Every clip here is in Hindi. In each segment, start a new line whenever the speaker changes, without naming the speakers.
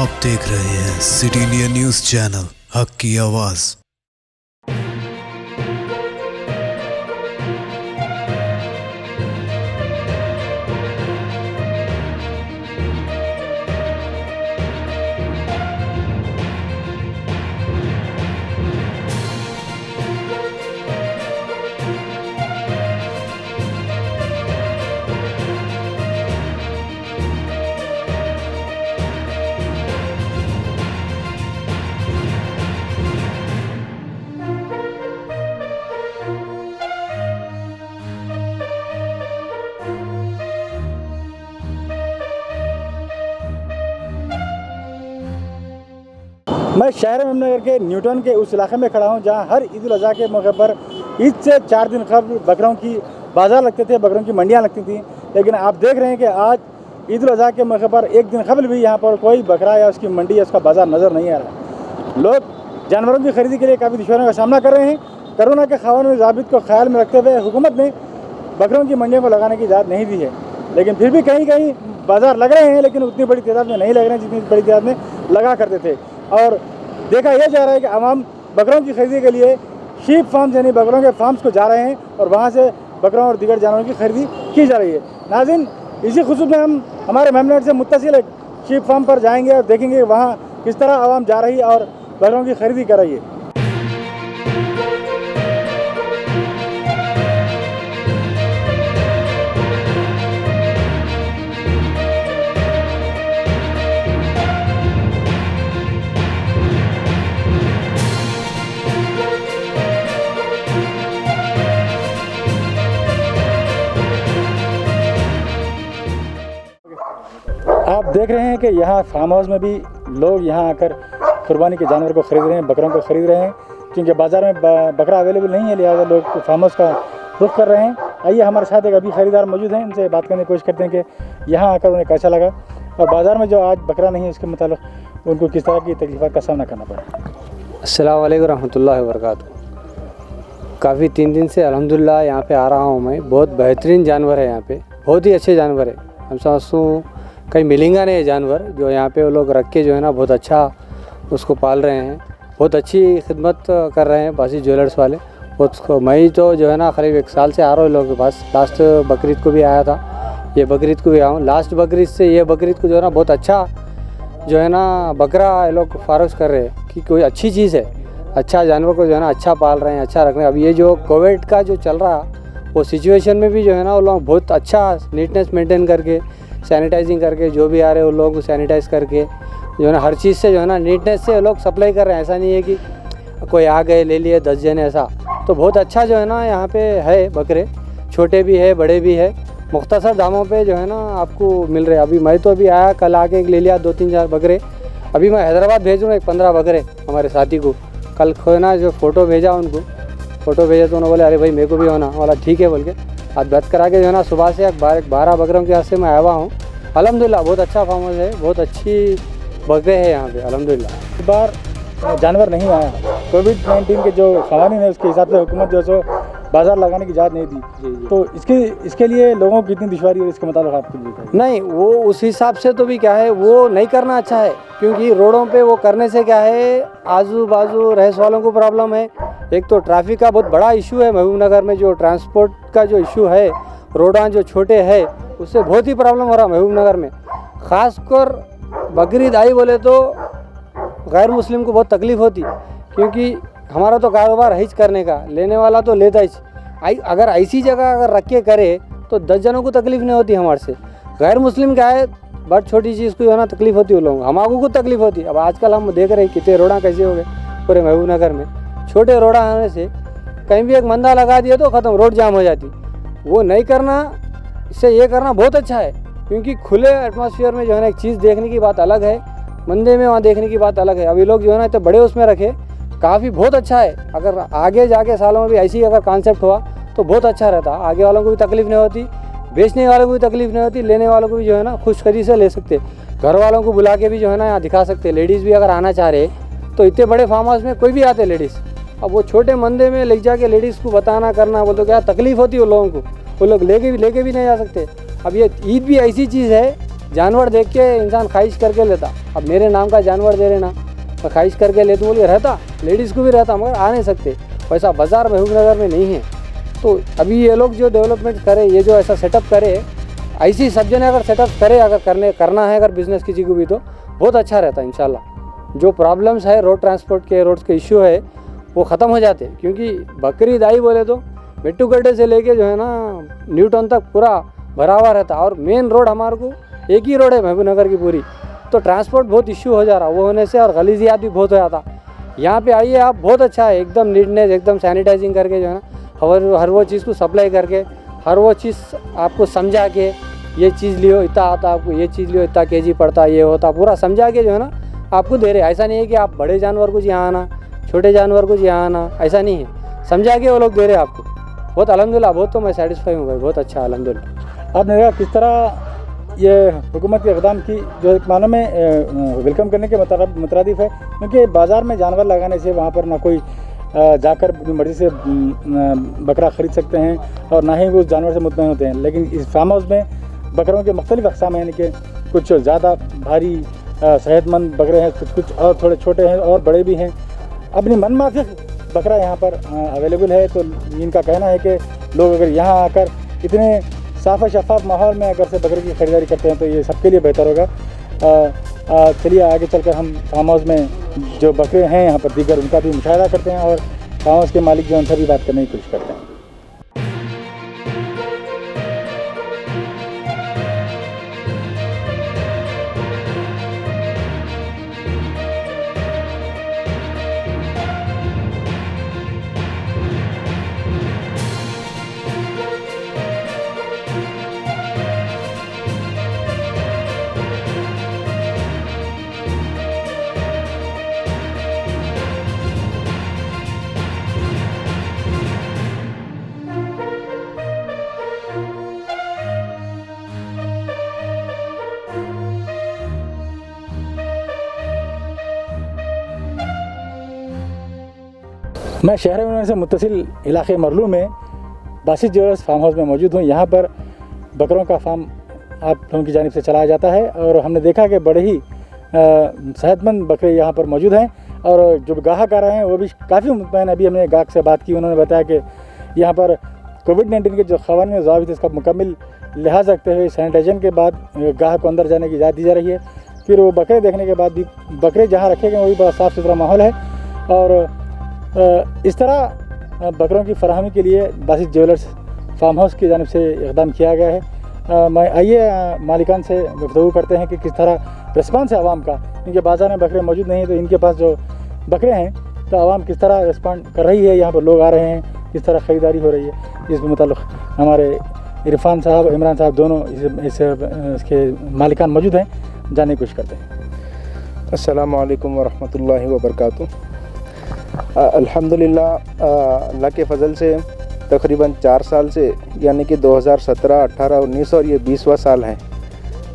आप देख रहे हैं सिटी इंडिया न्यूज चैनल, हक की आवाज।
मैं शहर मेमनगर के न्यूटन के उस इलाके में खड़ा हूँ जहाँ हर ईद उल अज़हा के मौके पर ईद से 4 दिन कबल बकरों की बाज़ार लगते थे, बकरों की मंडियाँ लगती थी। लेकिन आप देख रहे हैं कि आज ईद उल अज़हा के मौके पर एक दिन कबल भी यहाँ पर कोई बकरा या उसकी मंडी या उसका बाज़ार नज़र नहीं आ रहा। लोग जानवरों की खरीदी के लिए काफ़ी दुश्वारियों का सामना कर रहे हैं। कोरोना के क़ानूनी ज़ाबित को ख्याल में रखते हुए हुकूमत ने बकरों की मंडियों को लगाने की इजाज़त नहीं दी है, लेकिन फिर भी कहीं कहीं बाज़ार लग रहे हैं, लेकिन उतनी बड़ी तादाद में नहीं लग रहे हैं जितनी बड़ी तादाद में लगा करते थे। और देखा यह जा रहा है कि आवाम बकरों की खरीदी के लिए शीप फार्म यानी बकरों के फार्म्स को जा रहे हैं और वहाँ से बकरों और दीगर जानवरों की खरीदी की जा रही है। नाज़रीन, इसी खुसूस में हम हमारे मेमनगर से मुत्तसिल एक शीप फार्म पर जाएंगे और देखेंगे वहाँ किस तरह आवाम जा रही है और बकरों की खरीदी कर रही है। आप देख रहे हैं कि यहाँ फार्म हाउस में भी लोग यहाँ आकर कुर्बानी के जानवर को ख़रीद रहे हैं, बकरों को ख़रीद रहे हैं, क्योंकि बाज़ार में बकरा अवेलेबल नहीं है, लिहाजा लोग फार्म हाउस का रुख कर रहे हैं। आइए हमारे साथ एक अभी ख़रीदार मौजूद हैं, इनसे बात करने की कोशिश करते हैं कि यहाँ आकर उन्हें कैसा लगा और बाज़ार में जो आज बकरा नहीं है इसके मतलब उनको किस तरह की तकलीफ़ात का सामना करना पड़ा।
अस्सलाम वालेकुम रहमतुल्लाहि व बरकातुहू। काफ़ी 3 दिन से अल्हम्दुलिल्लाह यहाँ पे आ रहा हूँ मैं। बहुत बेहतरीन जानवर है यहाँ पे, बहुत ही अच्छे जानवर है। हम समझते हैं कहीं मिलेंगा नहीं जानवर जो यहाँ पे वो लोग रख के जो है ना बहुत अच्छा उसको पाल रहे हैं, बहुत अच्छी खिदमत कर रहे हैं बासी ज्वेलर्स वाले। उसको मैं तो जो है ना करीब 1 साल से आ रहा हूँ लोगों के पास। लास्ट बकरीद को भी आया था, ये बकरीद को भी आया हूँ। लास्ट बकरीद से ये बकरीद को जो है ना बहुत अच्छा जो है ना बकरा ये लोग फारग कर रहे हैं कि कोई अच्छी चीज़ है, अच्छा जानवर को जो है ना अच्छा पाल रहे हैं, अच्छा रख रहे हैं। अब ये जो कोविड का जो चल रहा वो सिचुएशन में भी जो है ना वो लोग बहुत अच्छा नीटनेस मेंटेन करके, सैनिटाइजिंग करके, जो भी आ रहे हैं उन लोगों को सैनिटाइज करके जो है ना हर चीज़ से जो है ना नीटनेस से लोग सप्लाई कर रहे हैं। ऐसा नहीं है कि कोई आ गए ले लिए 10 जने, ऐसा तो बहुत अच्छा जो है ना यहाँ पे है। बकरे छोटे भी है, बड़े भी है, मुख्तसर दामों पे जो है ना आपको मिल रहे हैं। अभी मैं तो अभी आया, कल आके ले लिया 2-3-4 बकरे। अभी मैं हैदराबाद भेज रहा हूँ 15 बकरे हमारे साथी को। कल खोना जो फ़ोटो भेजा उनको, फ़ोटो भेजा तो उन्होंने बोले अरे भाई मेरे को भी होना वाला, ठीक है बोल के आज बात करा के जो है ना सुबह से 12 बकरों के हाथ से मैं आया हुआ हूँ। अल्हम्दुलिल्लाह बहुत अच्छा फार्म हाउस है, बहुत अच्छी बकरे हैं यहाँ पे अल्हम्दुलिल्लाह।
इस बार जानवर नहीं आया, कोविड-19 के जो क़वानीन है उसके हिसाब से हुकूमत जो है सो बाज़ार लगाने की इजाज़त नहीं दी। तो इसके लिए लोगों की कितनी दुश्वारी है इसके मतलब आपको बताइए।
नहीं, वो उस हिसाब से तो भी क्या है वो नहीं करना अच्छा है, क्योंकि रोडों पे वो करने से क्या है आजू बाजू रहस वालों को प्रॉब्लम है। एक तो ट्रैफिक का बहुत बड़ा इशू है महबूब नगर में, जो ट्रांसपोर्ट का जो इशू है, रोडां जो छोटे हैं उससे बहुत ही प्रॉब्लम हो रहा है महबूब नगर में। ख़ासकर बकरीद आई बोले तो गैर मुस्लिम को बहुत तकलीफ़ होती, क्योंकि हमारा तो कारोबार है ही करने का, लेने वाला तो लेता ही। अगर ऐसी जगह अगर रख के करे तो 10 जनों को तकलीफ़ नहीं होती हमारे से। गैर मुस्लिम क्या है बट छोटी चीज़ को जो है ना तकलीफ़ होती है उन लोगों को, हमारे को तकलीफ़ होती है। अब आजकल हम देख रहे हैं कितने रोड़ा कैसे हो गए पूरे महबूब नगर में। छोटे रोड़ा आने से कहीं भी एक मंदा लगा दिया तो ख़त्म, रोड जाम हो जाती। वो नहीं करना, इससे ये करना बहुत अच्छा है, क्योंकि खुले एटमॉस्फेयर में जो है ना एक चीज़ देखने की बात अलग है, मंदे में वहाँ देखने की बात अलग है। अभी लोग जो है ना इतने बड़े उसमें रखे, काफ़ी बहुत अच्छा है। अगर आगे जाके सालों में भी ऐसी अगर कॉन्सेप्ट हुआ तो बहुत अच्छा रहता, आगे वालों को भी तकलीफ़ नहीं होती, बेचने वालों को भी तकलीफ़ नहीं होती, लेने वालों को भी जो है ना खुशखरी से ले सकते, घर वालों को बुला के भी जो है ना यहाँ दिखा सकते। लेडीज़ भी अगर आना चाह रहे तो इतने बड़े फार्म हाउस में कोई भी आते लेडीज़। अब वो छोटे मंदे में ले जाके लेडीज़ को बताना करना बोल तो क्या तकलीफ़ होती है उन लोगों को, वो लोग लेके भी नहीं जा सकते। अब ये ईद भी ऐसी चीज़ है जानवर देख के इंसान ख्वाहिश करके लेता। अब मेरे नाम का जानवर दे रहे ना, मैं ख्वाहिश करके लेता बोलिए रहता, लेडीज़ को भी रहता, मगर आ नहीं सकते, वैसा बाज़ार महबूबनगर में नहीं है। तो अभी ये लोग जो डेवलपमेंट करे, ये जो ऐसा सेटअप करे, ऐसी सब जने अगर सेटअप करे, अगर करना है अगर बिज़नेस किसी को भी, तो बहुत अच्छा रहता है इंशाल्लाह। जो प्रॉब्लम्स है रोड ट्रांसपोर्ट के, रोड्स के इश्यू है, वो ख़त्म हो जाते। क्योंकि बकरी दाई बोले तो मिट्टू गड्ढे से लेके जो है ना न्यूटन तक पूरा भरा हुआ रहता। और मेन रोड हमारे को एक ही रोड है महबूबनगर की पूरी, तो ट्रांसपोर्ट बहुत इश्यू हो जा रहा, वो होने से और गलीजियात भी बहुत हो जाता। यहाँ पे आइए आप, बहुत अच्छा है, एकदम नीटनेस, एकदम सैनिटाइजिंग करके जो है ना हर वो चीज़ को सप्लाई करके, हर वो चीज़ आपको समझा के, ये चीज़ लियो इतना आता, आपको ये चीज़ लियो इतना केजी पड़ता, ये होता, पूरा समझा के जो है ना आपको दे रहे। ऐसा नहीं है कि आप बड़े जानवर को यहाँ आना, छोटे जानवर को यहाँ आना, ऐसा नहीं है, समझा के वो लोग दे रहे आपको। बहुत अल्हम्दुलिल्लाह, बहुत तो मैं सेटिस्फाई हूँ भाई, बहुत अच्छा अल्हम्दुलिल्लाह।
आपने देखा किस तरह ये हुकूमत के इक़दाम की जो एक मानों में वेलकम करने के मुतरादिफ है, क्योंकि बाज़ार में जानवर लगाने से वहाँ पर ना कोई जाकर अपनी मर्ज़ी से बकरा ख़रीद सकते हैं और ना ही वो उस जानवर से मुतमईन होते हैं। लेकिन इस फार्म हाउस में बकरों के मुख्तलिफ़ अक़साम हैं, यानी कि कुछ ज़्यादा भारी सेहतमंद बकरे हैं, कुछ और थोड़े छोटे हैं और बड़े भी हैं। अपनी मनमाफ़िक बकरा यहाँ पर अवेलेबल है। तो इनका कहना है कि लोग अगर यहाँ आकर इतने साफ़ शफाफ माहौल में अगर से बकरे की ख़रीदारी करते हैं तो ये सबके लिए बेहतर होगा। चलिए आगे चलकर हम फार्म हाउस में जो बकरे हैं यहाँ पर दीगर, उनका भी मुशाहिदा करते हैं और फार्म हाउस के मालिक जो उनसे भी बात करने की कोशिश करते हैं। मैं शहर में से मुत्तसिल इलाके मरलू में बासित ज्वेलर्स फार्म हाउस में मौजूद हूँ। यहाँ पर बकरों का फार्म आप लोगों की जानिब से चलाया जाता है और हमने देखा कि बड़े ही सेहतमंद बकरे यहाँ पर मौजूद हैं और जो ग्राहक आ रहे हैं वो भी काफ़ी मुतमईन। अभी हमने ग्राहक से बात की, उन्होंने बताया कि यहाँ पर कोविड-19 के जो क़वानीन और ज़वाबित इसका मुकम्मल लिहाज रखते हुए सैनिटाइजेशन के बाद ग्राहक को अंदर जाने की इजाज़त दी जा रही है। फिर वो बकरे देखने के बाद भी बकरे जहाँ रखे गए वो भी बड़ा साफ़ सुथरा माहौल है और इस तरह बकरों की फराहमी के लिए बासित ज्वेलर्स फार्म हाउस की जानिब से इक़दाम किया गया है। मैं आइए मालिकान से गुफ्तगू करते हैं कि किस तरह रिस्पांस है आवाम का, क्योंकि बाज़ार में बकरे मौजूद नहीं हैं तो इनके पास जो बकरे हैं तो आवाम किस तरह रिस्पॉन्ड कर रही है, यहाँ पर लोग आ रहे हैं, किस तरह ख़रीदारी हो रही है। इसके मुताल्लिक़ हमारे इरफान साहब, इमरान साहब दोनों इसके मालिकान मौजूद हैं, जानने की कोशिश करते हैं।
अस्सलामु अलैकुम वरहमतुल्लाहि वबरकातुहू। अल्हम्दुलिल्लाह, अल्लाह के फ़ज़ल से तकरीबन 4 साल से, यानी कि 2017, 18, 19 और ये 20वां साल है,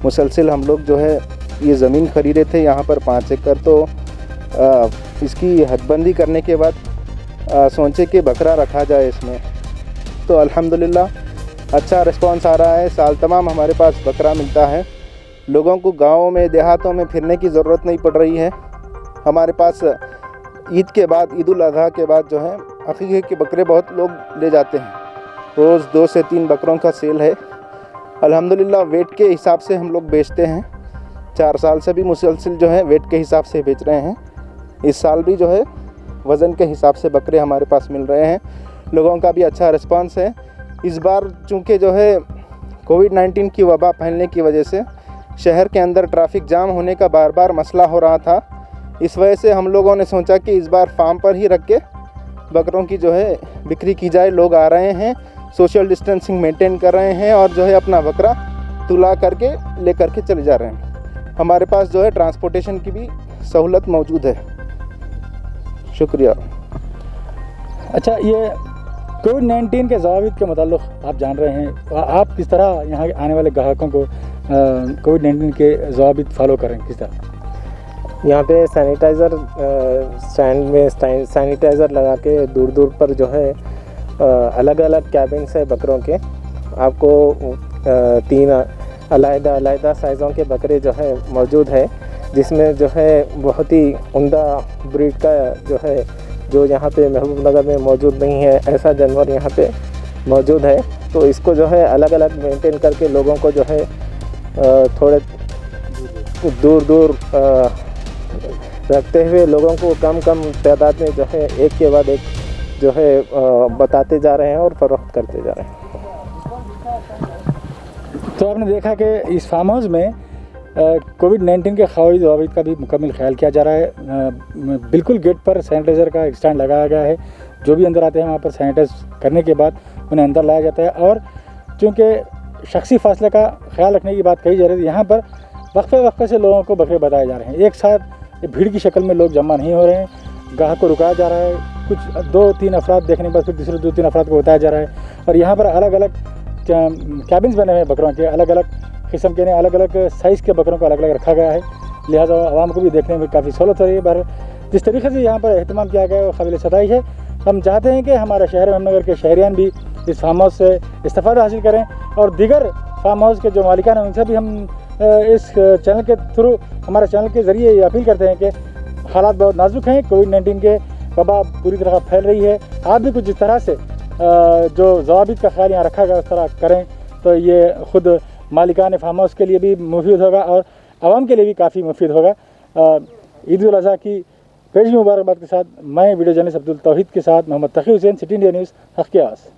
मुसलसिल हम लोग जो है ये ज़मीन ख़रीदे थे यहाँ पर 5 एकड़। तो इसकी हदबंदी करने के बाद सोचे कि बकरा रखा जाए इसमें, तो अल्हम्दुलिल्लाह अच्छा रिस्पांस आ रहा है। साल तमाम हमारे पास बकरा मिलता है। लोगों को गाँवों में, देहातों में फिरने की ज़रूरत नहीं पड़ रही है। हमारे पास ईद के बाद, ईद उल अज़हा के बाद जो है अक़ीक़े के बकरे बहुत लोग ले जाते हैं। रोज़ 2 से 3 बकरों का सेल है। अल्हम्दुलिल्लाह वेट के हिसाब से हम लोग बेचते हैं। 4 साल से भी मुसलसिल जो है वेट के हिसाब से बेच रहे हैं। इस साल भी जो है वज़न के हिसाब से बकरे हमारे पास मिल रहे हैं। लोगों का भी अच्छा रिस्पांस है। इस बार चूँकि जो है कोविड-19 की वबा फैलने की वजह से शहर के अंदर ट्रैफिक जाम होने का बार बार मसला हो रहा था। इस वजह से हम लोगों ने सोचा कि इस बार फार्म पर ही रख के बकरों की जो है बिक्री की जाए। लोग आ रहे हैं, सोशल डिस्टेंसिंग मेंटेन कर रहे हैं और जो है अपना बकरा तुला करके ले करके चले जा रहे हैं। हमारे पास जो है ट्रांसपोर्टेशन की भी सहूलत मौजूद है। शुक्रिया।
अच्छा, ये कोविड-19 के ज़वाबित के मुताल्लिक़ आप जान रहे हैं, आप किस तरह यहाँ आने वाले ग्राहकों को कोविड-19 के ज़वाबित फॉलो करें, किस तरह?
यहाँ पे सैनिटाइज़र स्टैंड में सैनिटाइज़र लगा के दूर दूर पर जो है अलग अलग कैबिन्स है बकरों के। आपको अलग साइज़ों के बकरे जो है मौजूद है, जिसमें जो है बहुत ही उम्दा ब्रीड का जो है, जो यहाँ पे महबूबनगर में मौजूद नहीं है, ऐसा जानवर यहाँ पे मौजूद है। तो इसको जो है अलग अलग मेंटेन करके लोगों को जो है थोड़े दूर रखते हुए लोगों को कम तादाद में जो है एक के बाद एक जो है बताते जा रहे हैं और फरोख्त करते जा रहे हैं।
तो आपने देखा कि इस फार्म हाउस में कोविड-19 के खवाइद ज़वाबित का भी मुकम्मल ख्याल किया जा रहा है। बिल्कुल गेट पर सैनिटाइज़र का एक स्टैंड लगाया गया है। जो भी अंदर आते हैं वहाँ पर सैनिटाइज करने के बाद उन्हें अंदर लाया जाता है। और चूँकि शख्सी फासले का ख्याल रखने की बात कही जा रही है, यहाँ पर वक्फे से लोगों को बकरे बताए जा रहे हैं। एक साथ भीड़ की शक्ल में लोग जमा नहीं हो रहे हैं, गाहक को रुकाया जा रहा है। कुछ 2-3 अफराद देखने के बाद फिर दूसरे 2-3 अफराद को बताया जा रहा है। और यहाँ पर अलग अलग कैबिन्स बने हुए हैं बकरों के, अलग अलग किस्म के, अलग अलग साइज़ के बकरों को अलग अलग रखा गया है। लिहाजा आवाम को भी देखने में काफ़ी सहूलत हो रही है। पर जिस तरीके से यहाँ पर अहतमाम किया गया है वो काबिल सताइश है। हम चाहते हैं कि हमारे शहर अहमदनगर के शहरियान भी इस फार्म हाउस से इस्तेफ़ादा हासिल करें और दीगर फार्म हाउस के जो मालिकान हैं उनसे भी हम इस चैनल के थ्रू, हमारे चैनल के ज़रिए ये अपील करते हैं कि हालात बहुत नाजुक हैं, कोविड-19 के वबा पूरी तरह फैल रही है। आप भी कुछ इस तरह से जो ज़वाबित का ख्याल यहाँ रखा गया उस तरह करें तो ये ख़ुद मालिकान फार्म हाउस के लिए भी मुफीद होगा और आवाम के लिए भी काफ़ी मुफीद होगा। ईद उल अज़हा की पेश मुबारकबाद के साथ मैं वीडियो जर्नलिस्ट अब्दुल तौहीद के साथ मोहम्मद तकी हुसैन, सिटी इंडिया न्यूज़, हक़ की आवाज़।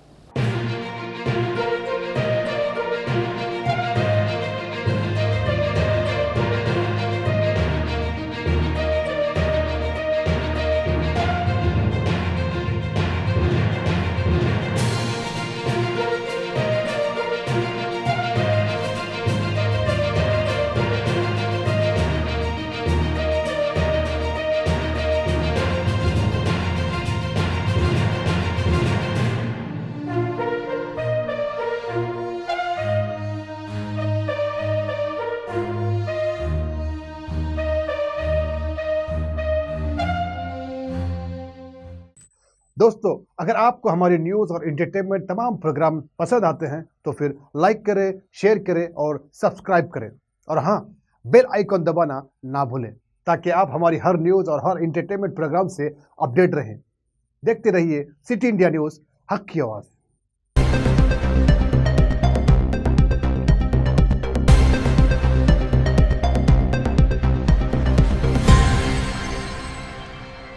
दोस्तों, अगर आपको हमारी न्यूज़ और एंटरटेनमेंट तमाम प्रोग्राम पसंद आते हैं तो फिर लाइक करें, शेयर करें और सब्सक्राइब करें। और हाँ, बेल आइकॉन दबाना ना भूलें ताकि आप हमारी हर न्यूज़ और हर एंटरटेनमेंट प्रोग्राम से अपडेट रहें। देखते रहिए सिटी इंडिया न्यूज़, हक़ की आवाज़।